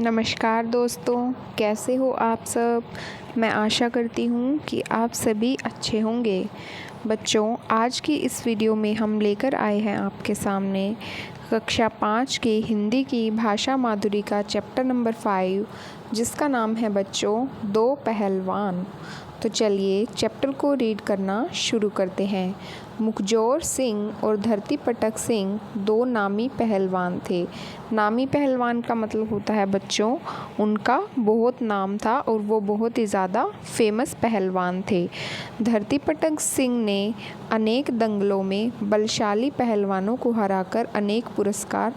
नमस्कार दोस्तों, कैसे हो आप सब। मैं आशा करती हूँ कि आप सभी अच्छे होंगे। बच्चों, आज की इस वीडियो में हम लेकर आए हैं आपके सामने कक्षा 5 की हिंदी की भाषा माधुरी का चैप्टर नंबर 5, जिसका नाम है बच्चों दो पहलवान। तो चलिए चैप्टर को रीड करना शुरू करते हैं। मुखजोर सिंह और धरती पटक सिंह दो नामी पहलवान थे। नामी पहलवान का मतलब होता है बच्चों, उनका बहुत नाम था और वो बहुत ही ज़्यादा फेमस पहलवान थे। धरती पटक सिंह ने अनेक दंगलों में बलशाली पहलवानों को हराकर अनेक पुरस्कार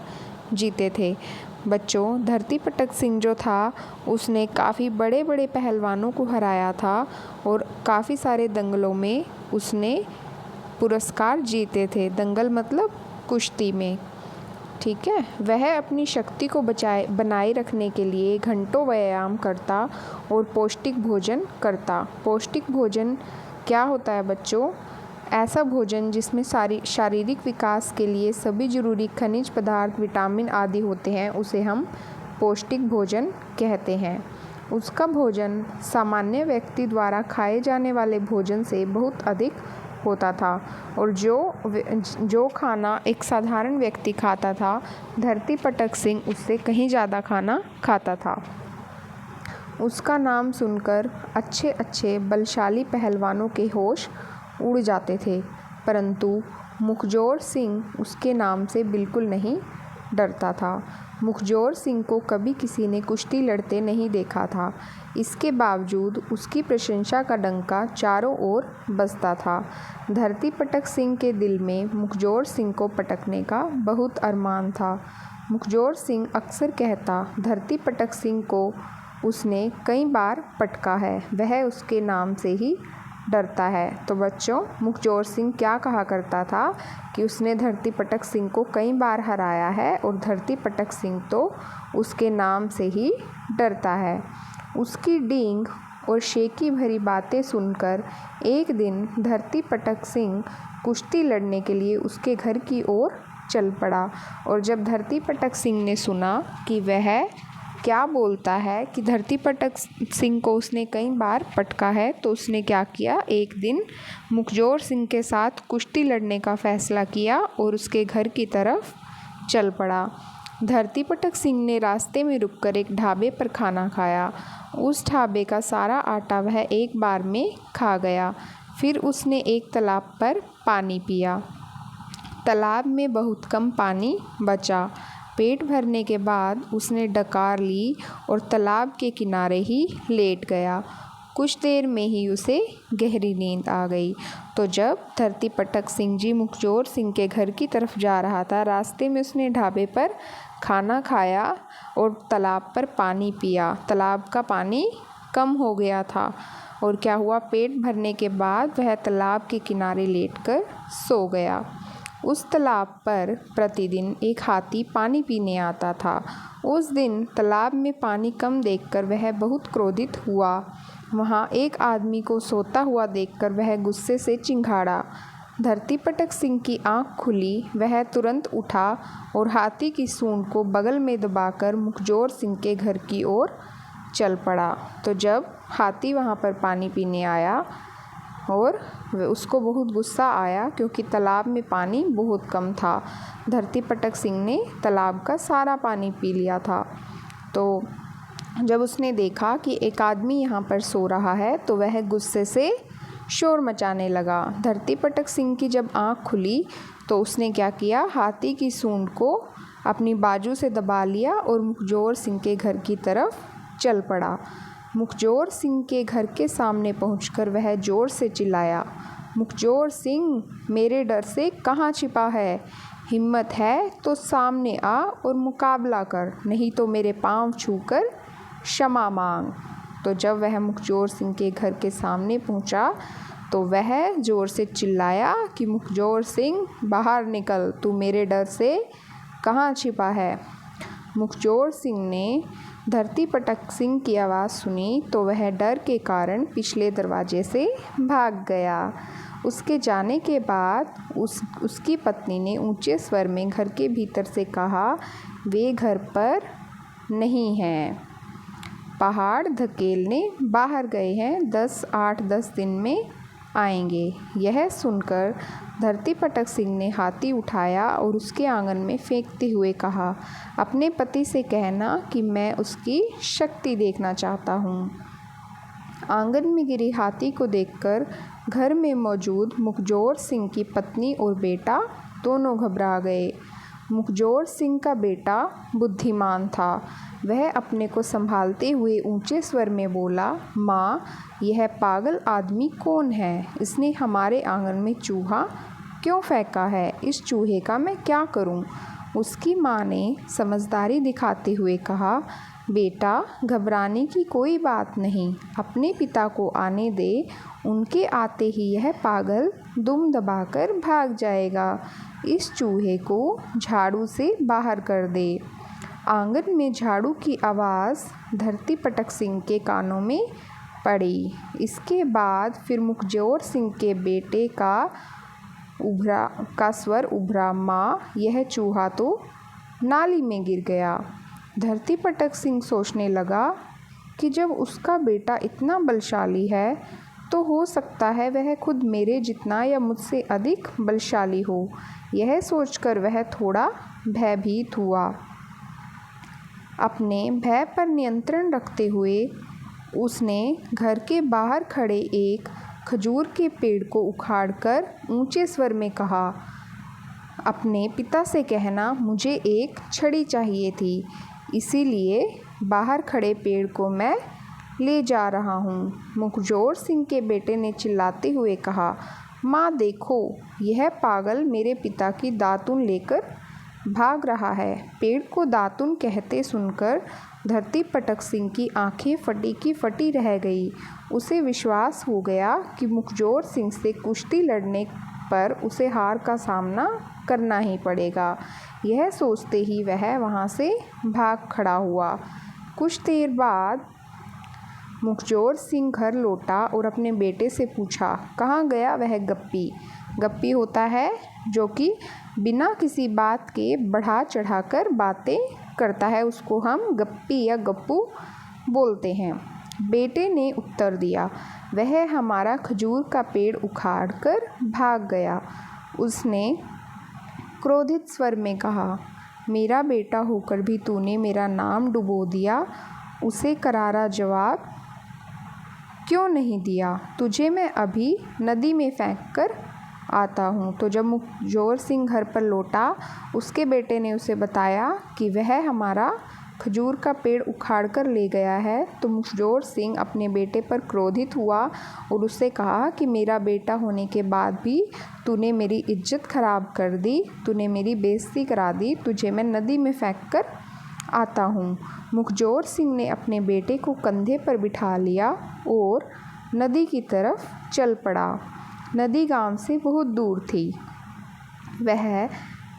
जीते थे। बच्चों, धरती पटक सिंह जो था उसने काफ़ी बड़े बड़े पहलवानों को हराया था और काफ़ी सारे दंगलों में उसने पुरस्कार जीते थे। दंगल मतलब कुश्ती में, ठीक है। वह अपनी शक्ति को बनाए रखने के लिए घंटों व्यायाम करता और पौष्टिक भोजन करता। पौष्टिक भोजन क्या होता है बच्चों? ऐसा भोजन जिसमें शारीरिक विकास के लिए सभी जरूरी खनिज पदार्थ, विटामिन आदि होते हैं, उसे हम पौष्टिक भोजन कहते हैं। उसका भोजन सामान्य व्यक्ति द्वारा खाए जाने वाले भोजन से बहुत अधिक होता था और जो खाना एक साधारण व्यक्ति खाता था, धरती पटक सिंह उससे कहीं ज़्यादा खाना खाता था। उसका नाम सुनकर अच्छे अच्छे बलशाली पहलवानों के होश उड़ जाते थे, परंतु मुखजोर सिंह उसके नाम से बिल्कुल नहीं डरता था। मुखजोर सिंह को कभी किसी ने कुश्ती लड़ते नहीं देखा था। इसके बावजूद उसकी प्रशंसा का डंका चारों ओर बजता था। धरती पटक सिंह के दिल में मुखजोर सिंह को पटकने का बहुत अरमान था। मुखजोर सिंह अक्सर कहता, धरती पटक सिंह को उसने कई बार पटका है, वह उसके नाम से ही डरता है। तो बच्चों, मुखजोर सिंह क्या कहा करता था कि उसने धरती पटक सिंह को कई बार हराया है और धरती पटक सिंह तो उसके नाम से ही डरता है। उसकी डींग और शेखी भरी बातें सुनकर एक दिन धरती पटक सिंह कुश्ती लड़ने के लिए उसके घर की ओर चल पड़ा। और जब धरती पटक सिंह ने सुना कि वह क्या बोलता है कि धरती पटक सिंह को उसने कई बार पटका है, तो उसने क्या किया, एक दिन मुखजोर सिंह के साथ कुश्ती लड़ने का फैसला किया और उसके घर की तरफ चल पड़ा। धरती पटक सिंह ने रास्ते में रुककर एक ढाबे पर खाना खाया। उस ढाबे का सारा आटा वह एक बार में खा गया। फिर उसने एक तालाब पर पानी पिया। तालाब में बहुत कम पानी बचा। पेट भरने के बाद उसने डकार ली और तालाब के किनारे ही लेट गया। कुछ देर में ही उसे गहरी नींद आ गई। तो जब धरती पटक सिंह जी मुखजोर सिंह के घर की तरफ जा रहा था, रास्ते में उसने ढाबे पर खाना खाया और तालाब पर पानी पिया। तालाब का पानी कम हो गया था और क्या हुआ, पेट भरने के बाद वह तालाब के किनारे लेटकर सो गया। उस तालाब पर प्रतिदिन एक हाथी पानी पीने आता था। उस दिन तालाब में पानी कम देखकर वह बहुत क्रोधित हुआ। वहाँ एक आदमी को सोता हुआ देखकर वह गुस्से से चिंघाड़ा। धरती पटक सिंह की आंख खुली। वह तुरंत उठा और हाथी की सूंड को बगल में दबाकर मुखजोर सिंह के घर की ओर चल पड़ा। तो जब हाथी वहाँ पर पानी पीने आया और उसको बहुत गुस्सा आया क्योंकि तालाब में पानी बहुत कम था। धरती पटक सिंह ने तालाब का सारा पानी पी लिया था। तो जब उसने देखा कि एक आदमी यहाँ पर सो रहा है, तो वह गुस्से से शोर मचाने लगा। धरती पटक सिंह की जब आँख खुली तो उसने क्या किया, हाथी की सूंड को अपनी बाजू से दबा लिया और मुखजोर सिंह के घर की तरफ चल पड़ा। मुखजोर सिंह के घर के सामने पहुंचकर वह जोर से चिल्लाया, मुखजोर सिंह, मेरे डर से कहाँ छिपा है? हिम्मत है तो सामने आ और मुकाबला कर, नहीं तो मेरे पांव छूकर क्षमा मांग। तो जब वह मुखजोर सिंह के घर के सामने पहुंचा तो वह जोर से चिल्लाया कि मुखजोर सिंह, बाहर निकल, तू मेरे डर से कहाँ छिपा है? मुखजोर सिंह ने धरती पटक सिंह की आवाज़ सुनी तो वह डर के कारण पिछले दरवाजे से भाग गया। उसके जाने के बाद उसकी पत्नी ने ऊंचे स्वर में घर के भीतर से कहा, वे घर पर नहीं हैं। पहाड़ धकेलने बाहर गए हैं, 8-10 दिन में आएंगे। यह सुनकर धरतीपटक सिंह ने हाथी उठाया और उसके आंगन में फेंकते हुए कहा, अपने पति से कहना कि मैं उसकी शक्ति देखना चाहता हूँ। आंगन में गिरे हाथी को देखकर घर में मौजूद मुखजोर सिंह की पत्नी और बेटा दोनों घबरा गए। मुखजोर सिंह का बेटा बुद्धिमान था। वह अपने को संभालते हुए ऊंचे स्वर में बोला, माँ, यह पागल आदमी कौन है? इसने हमारे आंगन में चूहा क्यों फेंका है? इस चूहे का मैं क्या करूं? उसकी माँ ने समझदारी दिखाते हुए कहा, बेटा, घबराने की कोई बात नहीं, अपने पिता को आने दे। उनके आते ही यह पागल दुम दबाकर भाग जाएगा। इस चूहे को झाड़ू से बाहर कर दे। आंगन में झाड़ू की आवाज़ धरतीपटक सिंह के कानों में पड़ी। इसके बाद फिर मुखजोर सिंह के बेटे का स्वर उभरा, माँ, यह चूहा तो नाली में गिर गया। धरतीपटक सिंह सोचने लगा कि जब उसका बेटा इतना बलशाली है तो हो सकता है वह खुद मेरे जितना या मुझसे अधिक बलशाली हो। यह सोचकर वह थोड़ा भयभीत हुआ। अपने भय पर नियंत्रण रखते हुए उसने घर के बाहर खड़े एक खजूर के पेड़ को उखाड़कर ऊंचे स्वर में कहा, अपने पिता से कहना मुझे एक छड़ी चाहिए थी, इसीलिए बाहर खड़े पेड़ को मैं ले जा रहा हूँ। मुखजोर सिंह के बेटे ने चिल्लाते हुए कहा, माँ देखो, यह पागल मेरे पिता की दातुन लेकर भाग रहा है। पेड़ को दातुन कहते सुनकर धरतीपटक सिंह की आंखें फटी की फटी रह गई। उसे विश्वास हो गया कि मुखजोर सिंह से कुश्ती लड़ने पर उसे हार का सामना करना ही पड़ेगा। यह सोचते ही वह वहाँ से भाग खड़ा हुआ। कुछ देर बाद मुखजोर सिंह घर लौटा और अपने बेटे से पूछा, कहाँ गया वह गप्पी? गप्पी होता है जो कि बिना किसी बात के बढ़ा चढ़ाकर बातें करता है, उसको हम गप्पी या गप्पू बोलते हैं। बेटे ने उत्तर दिया, वह हमारा खजूर का पेड़ उखाड़कर भाग गया। उसने क्रोधित स्वर में कहा, मेरा बेटा होकर भी तूने मेरा नाम डुबो दिया। उसे करारा जवाब क्यों नहीं दिया? तुझे मैं अभी नदी में फेंक कर आता हूँ। तो जब मुखजोर सिंह घर पर लौटा, उसके बेटे ने उसे बताया कि वह हमारा खजूर का पेड़ उखाड़ कर ले गया है। तो मुखजोर सिंह अपने बेटे पर क्रोधित हुआ और उससे कहा कि मेरा बेटा होने के बाद भी तूने मेरी इज्जत खराब कर दी, तूने मेरी बेइज्जती करा दी, तुझे मैं नदी में फेंक कर आता हूँ। मुखजोर सिंह ने अपने बेटे को कंधे पर बिठा लिया और नदी की तरफ चल पड़ा। नदी गांव से बहुत दूर थी। वह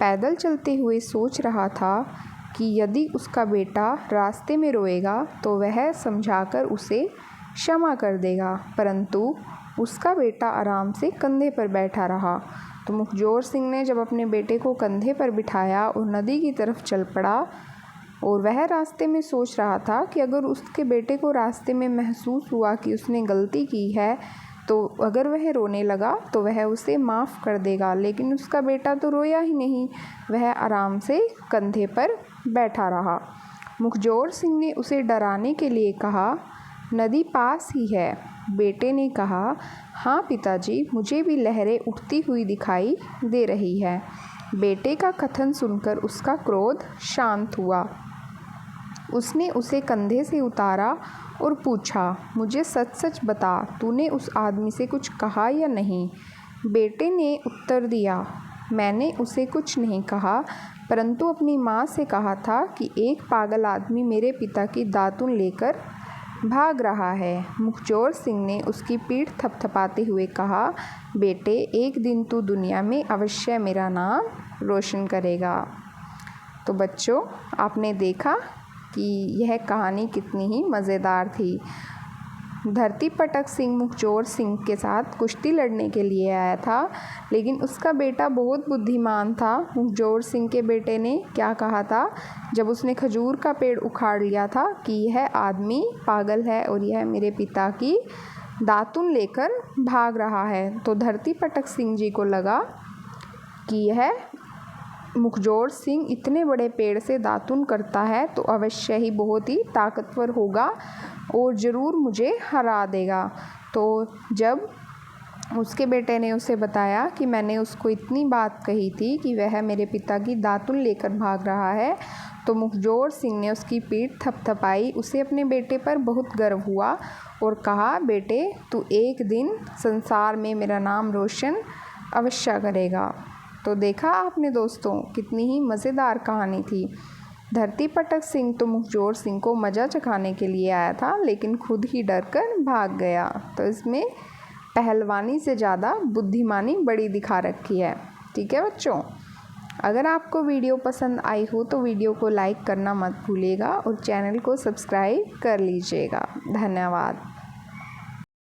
पैदल चलते हुए सोच रहा था कि यदि उसका बेटा रास्ते में रोएगा तो वह समझाकर उसे क्षमा कर देगा, परंतु उसका बेटा आराम से कंधे पर बैठा रहा। तो मुखजोर सिंह ने जब अपने बेटे को कंधे पर बिठाया और नदी की तरफ चल पड़ा और वह रास्ते में सोच रहा था कि अगर उसके बेटे को रास्ते में महसूस हुआ कि उसने गलती की है तो अगर वह रोने लगा तो वह उसे माफ़ कर देगा, लेकिन उसका बेटा तो रोया ही नहीं, वह आराम से कंधे पर बैठा रहा। मुखजोर सिंह ने उसे डराने के लिए कहा, नदी पास ही है। बेटे ने कहा, हाँ पिताजी, मुझे भी लहरें उठती हुई दिखाई दे रही है। बेटे का कथन सुनकर उसका क्रोध शांत हुआ। उसने उसे कंधे से उतारा और पूछा, मुझे सच सच बता, तूने उस आदमी से कुछ कहा या नहीं? बेटे ने उत्तर दिया, मैंने उसे कुछ नहीं कहा, परंतु अपनी माँ से कहा था कि एक पागल आदमी मेरे पिता की दातुन लेकर भाग रहा है। मुखजोर सिंह ने उसकी पीठ थपथपाते हुए कहा, बेटे, एक दिन तू दुनिया में अवश्य मेरा नाम रोशन करेगा। तो बच्चों, आपने देखा कि यह कहानी कितनी ही मज़ेदार थी। धरती पटक सिंह मुखजोर सिंह के साथ कुश्ती लड़ने के लिए आया था, लेकिन उसका बेटा बहुत बुद्धिमान था। मुखजोर सिंह के बेटे ने क्या कहा था जब उसने खजूर का पेड़ उखाड़ लिया था कि यह आदमी पागल है और यह मेरे पिता की दातुन लेकर भाग रहा है। तो धरती पटक सिंह जी को लगा कि यह मुखजोर सिंह इतने बड़े पेड़ से दातुन करता है तो अवश्य ही बहुत ही ताकतवर होगा और ज़रूर मुझे हरा देगा। तो जब उसके बेटे ने उसे बताया कि मैंने उसको इतनी बात कही थी कि वह मेरे पिता की दातुन लेकर भाग रहा है, तो मुखजोर सिंह ने उसकी पीठ थपथपाई। उसे अपने बेटे पर बहुत गर्व हुआ और कहा, बेटे तू एक दिन संसार में मेरा नाम रोशन अवश्य करेगा। तो देखा आपने दोस्तों, कितनी ही मज़ेदार कहानी थी। धरती पटक सिंह तो मुखजोर सिंह को मज़ा चखाने के लिए आया था, लेकिन खुद ही डर कर भाग गया। तो इसमें पहलवानी से ज़्यादा बुद्धिमानी बड़ी दिखा रखी है। ठीक है बच्चों, अगर आपको वीडियो पसंद आई हो तो वीडियो को लाइक करना मत भूलिएगा और चैनल को सब्सक्राइब कर लीजिएगा। धन्यवाद।